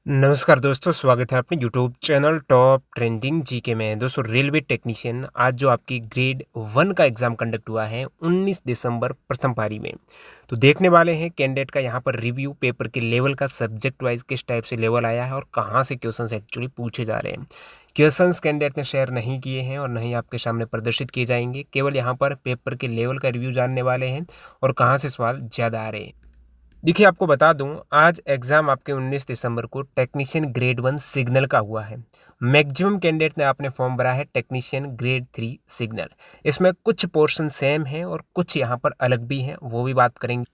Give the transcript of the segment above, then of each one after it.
नमस्कार दोस्तों, स्वागत है अपने YouTube channel top trending GK में। दोस्तों, रेलवे टेक्नीशियन आज जो आपकी ग्रेड 1 का एग्ज़ाम कंडक्ट हुआ है 19 दिसंबर प्रथम पारी में। तो देखने वाले हैं कैंडिडेट का यहाँ पर रिव्यू, पेपर के लेवल का सब्जेक्ट वाइज किस टाइप से लेवल आया है और कहाँ से क्वेश्चंस एक्चुअली पूछे जा रहे हैं। क्वेश्चंस कैंडिडेट ने शेयर नहीं किए हैं और नहीं आपके सामने प्रदर्शित किए जाएंगे। केवल यहाँ पर पेपर के लेवल का रिव्यू जानने वाले हैं और कहाँ से सवाल ज़्यादा आ रहे हैं। देखिए, आपको बता दूं, आज एग्ज़ाम आपके 19 दिसंबर को टेक्नीशियन ग्रेड 1 सिग्नल का हुआ है। मैक्सिमम कैंडिडेट ने आपने फॉर्म भरा है टेक्नीशियन ग्रेड 3 सिग्नल। इसमें कुछ पोर्शन सेम है और कुछ यहाँ पर अलग भी हैं, वो भी बात करेंगे।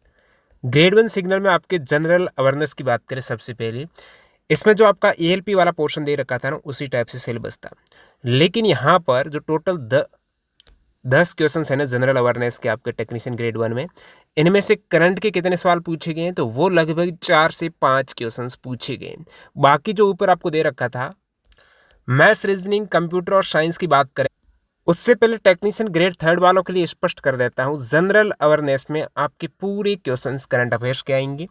ग्रेड 1 सिग्नल में आपके जनरल अवेयरनेस की बात करें सबसे पहले, इसमें जो आपका एएलपी वाला पोर्शन दे रखा था ना, उसी टाइप से सिलेबस था। लेकिन यहाँ पर जो टोटल 10 क्वेश्चन है ना जनरल अवेयरनेस के आपके टेक्नीशियन ग्रेड 1 में, इनमें से करंट के कितने सवाल पूछे गए हैं, तो वो लगभग 4 से 5 क्वेश्चंस पूछे गए हैं। बाकी जो ऊपर आपको दे रखा था मैथ्स, रीजनिंग, कंप्यूटर और साइंस की बात करें, उससे पहले टेक्नीशियन ग्रेड 3 वालों के लिए स्पष्ट कर देता हूँ, जनरल अवेयरनेस में आपके पूरे क्वेश्चंस करंट अफेयर्स के आएंगे।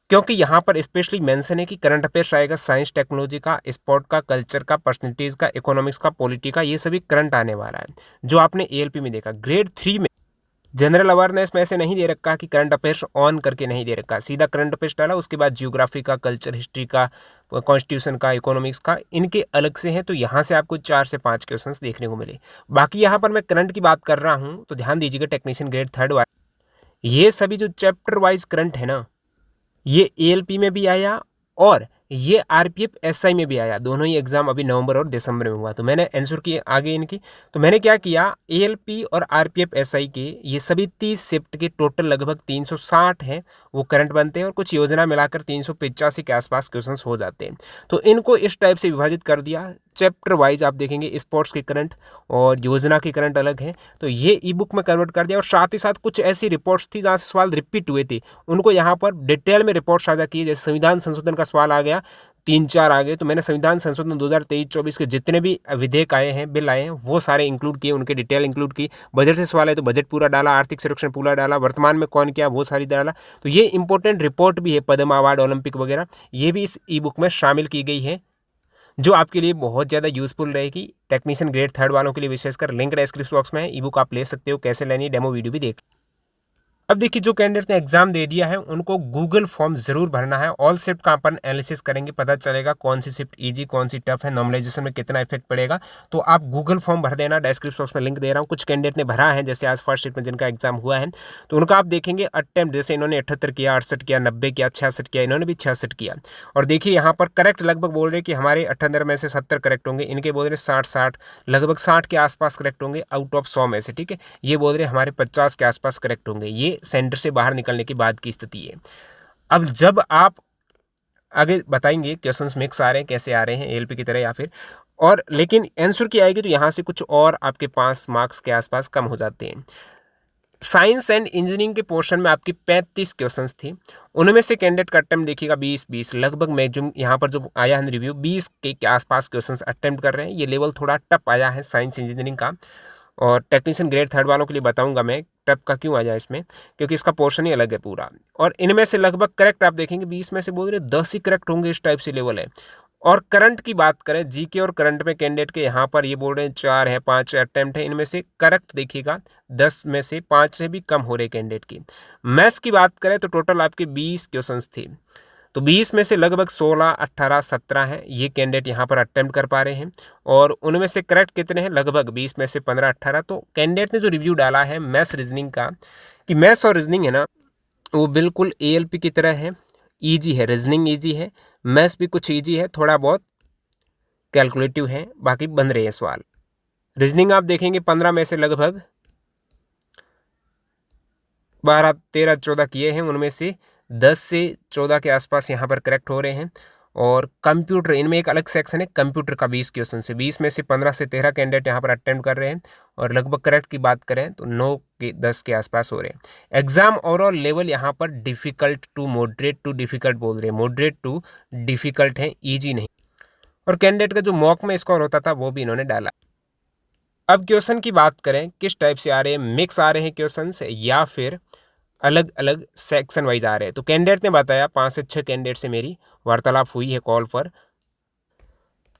क्योंकि यहाँ पर स्पेशली मेंशन है कि करंट अफेयर्स आएगा साइंस, टेक्नोलॉजी का, स्पोर्ट का, कल्चर का, पर्सनैलिटीज का, इकोनॉमिक्स का, पॉलिटी का, ये सभी करंट आने वाला है जो आपने एएलपी में देखा। ग्रेड 3 में जनरल अवेयरनेस में ऐसे नहीं दे रखा कि करंट अफेयर्स ऑन करके नहीं दे रखा, सीधा करंट अफेयर्स डाला, उसके बाद जियोग्राफी का, कल्चर, हिस्ट्री का, कॉन्स्टिट्यूशन का, इकोनॉमिक्स का, इनके अलग से हैं। तो यहाँ से आपको 4 से 5 क्वेश्चंस देखने को मिले। बाकी यहाँ पर मैं करंट की बात कर रहा हूँ, तो ध्यान दीजिएगा टेक्नीशियन ग्रेड 3 वाइज ये सभी जो चैप्टर वाइज करंट है ना, ये एएलपी में भी आया और ये आरपीएफ एसआई में भी आया। दोनों ही एग्जाम अभी नवंबर और दिसंबर में हुआ, तो मैंने आंसर किए आगे इनकी। तो मैंने क्या किया, एएलपी और आरपीएफ एसआई के ये सभी 30 शिफ्ट के टोटल लगभग 360 हैं, वो करंट बनते हैं और कुछ योजना मिलाकर 385 के आसपास क्वेश्चंस हो जाते हैं। तो इनको इस टाइप से विभाजित कर दिया। चैप्टर वाइज आप देखेंगे स्पोर्ट्स के करंट और योजना के करंट अलग है, तो ये ई बुक में कन्वर्ट कर दिया। और साथ ही साथ कुछ ऐसी रिपोर्ट्स थी जहाँ से सवाल रिपीट हुए थे, उनको यहाँ पर डिटेल में रिपोर्ट साझा की। जैसे संविधान संशोधन का सवाल आ गया, 3-4 आ गए, तो मैंने संविधान संशोधन 2023-24 के जितने भी विधेयक आए हैं, बिल आए हैं, वो सारे इंक्लूड किए, उनके डिटेल इंक्लूड की। बजट से सवाल है तो बजट पूरा डाला, आर्थिक सर्वेक्षण पूरा डाला, वर्तमान में कौन किया वो सारी डाला। तो ये इंपॉर्टेंट रिपोर्ट भी है, पद्म अवार्ड, ओलंपिक वगैरह, ये भी इस ई बुक में शामिल की गई है, जो आपके लिए बहुत ज़्यादा यूजफुल रहेगी। टेक्नीशियन ग्रेड 3 वालों के लिए विशेषकर। लिंक डिस्क्रिप्शन बॉक्स में है, ई बुक आप ले सकते हो। कैसे लेनी है डेमो वीडियो भी देख। अब देखिए, जो कैंडिडेट ने एग्जाम दे दिया है उनको गूगल फॉर्म जरूर भरना है। ऑल शिफ्ट का अपन एनालिसिस करेंगे, पता चलेगा कौन सी शिफ्ट इजी, कौन सी टफ है, नॉर्मलाइजेशन में कितना इफेक्ट पड़ेगा। तो आप गूगल फॉर्म भर देना, डिस्क्रिप्शन बॉक्स में लिंक दे रहा हूँ। कुछ कैंडिडेट ने भरा है, जैसे आज फर्स्ट शिफ्ट में जिनका एग्जाम हुआ है, तो उनका आप देखेंगे अटेम्प्ट, जैसे इन्होंने 78 किया, 68 किया, 90 किया, 66 किया, इन्होंने भी 66 किया। और देखिए यहाँ पर करेक्ट लगभग बोल रहे कि हमारे 78 में से 70 करेक्ट होंगे, इनके बोल रहे 60 लगभग 60 के आसपास करेक्ट होंगे आउट ऑफ 100 में से। ठीक है, ये बोल रहे हमारे 50 के आसपास करेक्ट होंगे। ये सेंटर से बाहर निकलने के बाद की स्थिति है। अब जब आप आगे बताएंगे क्वेश्चंस मिक्स आ रहे हैं, कैसे आ रहे हैं, एएलपी की तरह या फिर और, लेकिन आंसर की आएगी तो यहाँ से कुछ और आपके 5 मार्क्स के आसपास कम हो जाते हैं। साइंस एंड इंजीनियरिंग के पोर्शन में आपकी 35 क्वेश्चंस थी, उनमें से कैंडिडेट का अटेम्प्ट देखिएगा 20 लगभग मैक्सिमम यहाँ पर जो आया है रिव्यू 20 के आसपास क्वेश्चंस अटेम्प्ट कर रहे हैं। ये लेवल थोड़ा टफ आया है साइंस इंजीनियरिंग का, और टेक्नीशियन ग्रेड 3 वालों के लिए बताऊंगा मैं टफ का क्यों आया इसमें, क्योंकि इसका पोर्शन ही अलग है पूरा। और इनमें से लगभग करेक्ट आप देखेंगे 20 में से बोल रहे 10 ही करेक्ट होंगे, इस टाइप से लेवल है। और करंट की बात करें, जीके और करंट में कैंडिडेट के यहाँ पर ये बोल रहे हैं 4 है, 5 अटेम्प्ट है, इनमें से करेक्ट देखिएगा 10 में से 5 से भी कम हो रहे कैंडिडेट की। मैथ्स की बात करें तो टोटल आपके 20 क्वेश्चंस थे, तो 20 में से लगभग 16, 18, 17 हैं, ये कैंडिडेट यहाँ पर अटेम्प्ट कर पा रहे हैं। और उनमें से करेक्ट कितने हैं, लगभग 20 में से 15, 18। तो कैंडिडेट ने जो रिव्यू डाला है मैथ्स रीजनिंग का, कि मैथ्स और रीजनिंग है ना, वो बिल्कुल एएलपी की तरह है, ईजी है, रीजनिंग ईजी है, मैथ्स भी कुछ ईजी है, थोड़ा बहुत कैलकुलेटिव है, बाकी बन रहे हैं सवाल। रीजनिंग आप देखेंगे 15 में से लगभग 12, 13, 14 किए हैं, उनमें से 10 से 14 के आसपास यहाँ पर करेक्ट हो रहे हैं। और कंप्यूटर, इनमें एक अलग सेक्शन है कंप्यूटर का, 20 क्वेश्चन से 20 में से 15 से 13 कैंडिडेट यहाँ पर अटेम्प्ट कर रहे हैं। और लगभग करेक्ट की बात करें तो 9 के 10 के आसपास हो रहे हैं। एग्जाम ओवरऑल लेवल यहाँ पर difficult to moderate to difficult बोल रहे हैं, मॉडरेट टू डिफिकल्ट है, ईजी नहीं। और कैंडिडेट का जो मॉक में स्कोर होता था वो भी इन्होंने डाला। अब क्वेश्चन की बात करें किस टाइप से आ रहे हैं, मिक्स आ रहे हैं क्वेश्चन या फिर अलग अलग सेक्शन वाइज आ रहे हैं। तो कैंडिडेट ने बताया 5 से 6 कैंडिडेट से मेरी वार्तालाप हुई है कॉल पर।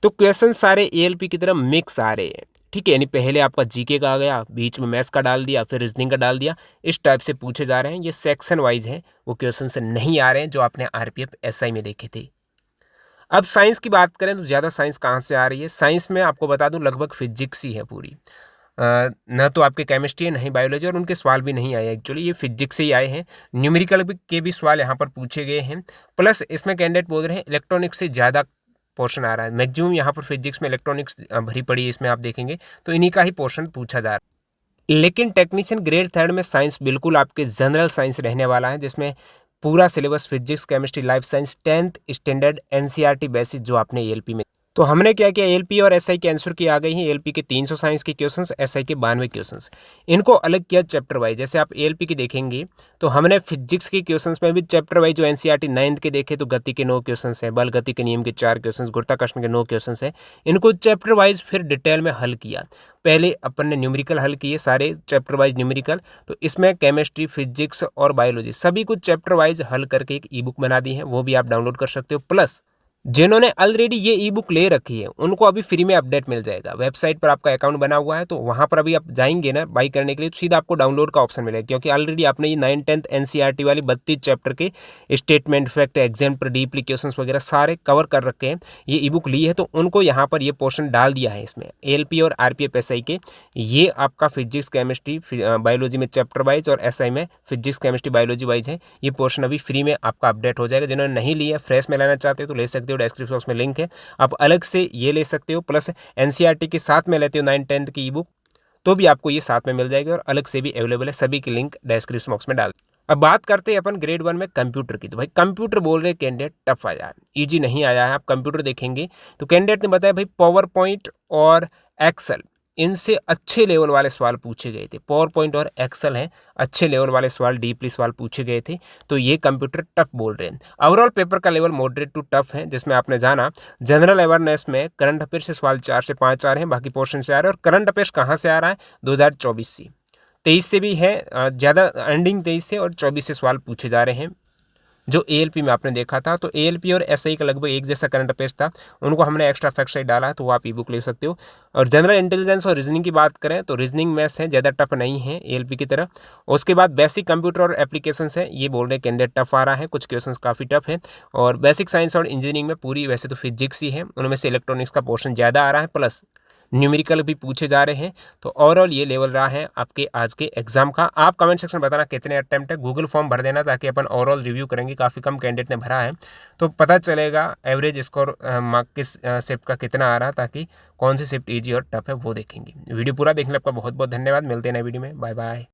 तो क्वेश्चन सारे एएलपी की तरह मिक्स आ रहे हैं, ठीक है। यानी पहले आपका जीके का आ गया, बीच में मैथ्स का डाल दिया, फिर रीजनिंग का डाल दिया, इस टाइप से पूछे जा रहे हैं। ये सेक्शन वाइज है, वो क्वेश्चन से नहीं आ रहे हैं जो आपने आरपीएफ एसआई में देखे थे। अब साइंस की बात करें तो ज़्यादा साइंस कहाँ से आ रही है? साइंस में आपको बता दूं लगभग फिजिक्स ही है पूरी। ना तो आपके केमिस्ट्री है, नहीं बायोलॉजी, और उनके सवाल भी नहीं आए एक्चुअली, ये फिजिक्स से ही आए हैं। न्यूमेरिकल के भी सवाल यहाँ पर पूछे गए हैं। प्लस इसमें कैंडिडेट बोल रहे हैं इलेक्ट्रॉनिक्स से ज़्यादा पोर्शन आ रहा है। मैक्सिमम यहाँ पर फिजिक्स में इलेक्ट्रॉनिक्स भरी पड़ी है, इसमें आप देखेंगे तो इन्हीं का ही पोर्शन पूछा जा रहा है। लेकिन टेक्नीशियन ग्रेड थर्ड में साइंस बिल्कुल आपके जनरल साइंस रहने वाला है, जिसमें पूरा syllabus physics, chemistry, life science, 10th standard NCERT basis जो आपने एएलपी में। तो हमने क्या किया, एएलपी और एसआई के आंसर की आ गई हैं। एएलपी के 300 साइंस के क्वेश्चंस, एसआई के 92 क्वेश्चंस। इनको अलग किया चैप्टर वाइज। जैसे आप एएलपी की देखेंगे तो हमने फिजिक्स के क्वेश्चंस में भी चैप्टर वाइज जो एनसीईआरटी 9th के देखे तो गति के 9 क्वेश्चंस हैं, बल गति के नियम के 4 क्वेश्चंस, गुरुत्वाकर्षण के 9 क्वेश्चंस हैं। इनको चैप्टर वाइज फिर डिटेल में हल किया। पहले अपन ने न्यूमेरिकल हल किए, सारे चैप्टर वाइज न्यूमेरिकल। तो इसमें केमिस्ट्री, फिजिक्स और बायोलॉजी सभी कुछ चैप्टर वाइज हल करके एक ई बुक बना दी है, वो भी आप डाउनलोड कर सकते हो। प्लस जिन्होंने ऑलरेडी ये ई बुक ले रखी है उनको अभी फ्री में अपडेट मिल जाएगा। वेबसाइट पर आपका अकाउंट बना हुआ है तो वहाँ पर अभी आप जाएंगे ना बाई करने के लिए, तो सीधा आपको डाउनलोड का ऑप्शन मिलेगा, क्योंकि ऑलरेडी आपने ये 9th 10th एनसीईआरटी वाली 32 चैप्टर के स्टेटमेंट, फैक्ट, एग्जाम्पल, डीप्लीकेशंस वगैरह सारे कवर कर रखे हैं। ये ई बुक ली है तो उनको यहाँ पर ये पोर्शन डाल दिया है इसमें, एएलपी और आरपीएफ एसआई के। ये आपका फिजिक्स, केमिस्ट्री, बायोलॉजी में चैप्टर वाइज और एसआई में फिजिक्स, केमिस्ट्री, बायोलॉजी वाइज है। ये पोर्शन अभी फ्री में आपका अपडेट हो जाएगा। जिन्होंने नहीं लिया, फ्रेश में लेना चाहते हो तो ले सकते हो, डिस्क्रिप्शन बॉक्स में लिंक है, आप अलग से ये ले सकते हो। प्लस एनसीईआरटी के साथ में लेते हो 9th 10th की ई बुक तो भी आपको ये साथ में मिल जाएगी, और अलग से भी अवेलेबल है। सभी की लिंक डिस्क्रिप्शन बॉक्स में डाल। अब बात करते हैं अपन ग्रेड 1 में कंप्यूटर की। तो भाई कंप्यूटर बोल रहे कैंडिडेट टफ आया है, ईजी नहीं आया है। आप कंप्यूटर देखेंगे तो कैंडिडेट ने बताया भाई पावर पॉइंट और एक्सेल, इनसे अच्छे लेवल वाले सवाल पूछे गए थे। पावर पॉइंट और एक्सेल हैं अच्छे लेवल वाले सवाल, डीपली सवाल पूछे गए थे। तो ये कंप्यूटर टफ बोल रहे हैं। ओवरऑल पेपर का लेवल मॉडरेट टू टफ है, जिसमें आपने जाना जनरल अवेयरनेस में करंट अफेयर से सवाल 4 से 5 आ रहे हैं, बाकी पोर्शन से आ रहे हैं। और करंट अफेयर्स कहाँ से आ रहा है? 2024 से, 23 से भी है, ज़्यादा एंडिंग 23 से और 24 से सवाल पूछे जा रहे हैं। जो एएलपी में आपने देखा था, तो एएलपी और एसआई का लगभग एक जैसा करंट अफेयर्स था, उनको हमने एक्स्ट्रा फैक्ट साइड डाला है, तो वो आप ई बुक ले सकते हो। और जनरल इंटेलिजेंस और रीजनिंग की बात करें तो रीजनिंग मैथ्स है, ज़्यादा टफ नहीं है एएलपी की तरह। उसके बाद बेसिक कंप्यूटर और एप्लीकेशंस है, ये बोल रहे हैं कैंडिडेट टफ आ रहा है, कुछ क्वेश्चन काफ़ी टफ है। और बेसिक साइंस और इंजीनियरिंग में पूरी वैसे तो फिजिक्स ही है, उनमें से इलेक्ट्रॉनिक्स का पोर्शन ज़्यादा आ रहा है, प्लस न्यूमेरिकल भी पूछे जा रहे हैं। तो ओवरऑल ये लेवल रहा है आपके आज के एग्जाम का। आप कमेंट सेक्शन में बताना कितने अटेम्प्ट है, गूगल फॉर्म भर देना ताकि अपन ओवरऑल रिव्यू करेंगे। काफ़ी कम कैंडिडेट ने भरा है तो पता चलेगा एवरेज स्कोर मार्क किस शिफ्ट का कितना आ रहा, ताकि कौन सी शिफ्ट ईजी और टफ है वो देखेंगे। वीडियो पूरा देखने आपका बहुत बहुत धन्यवाद। मिलते हैं नए वीडियो में, बाय बाय।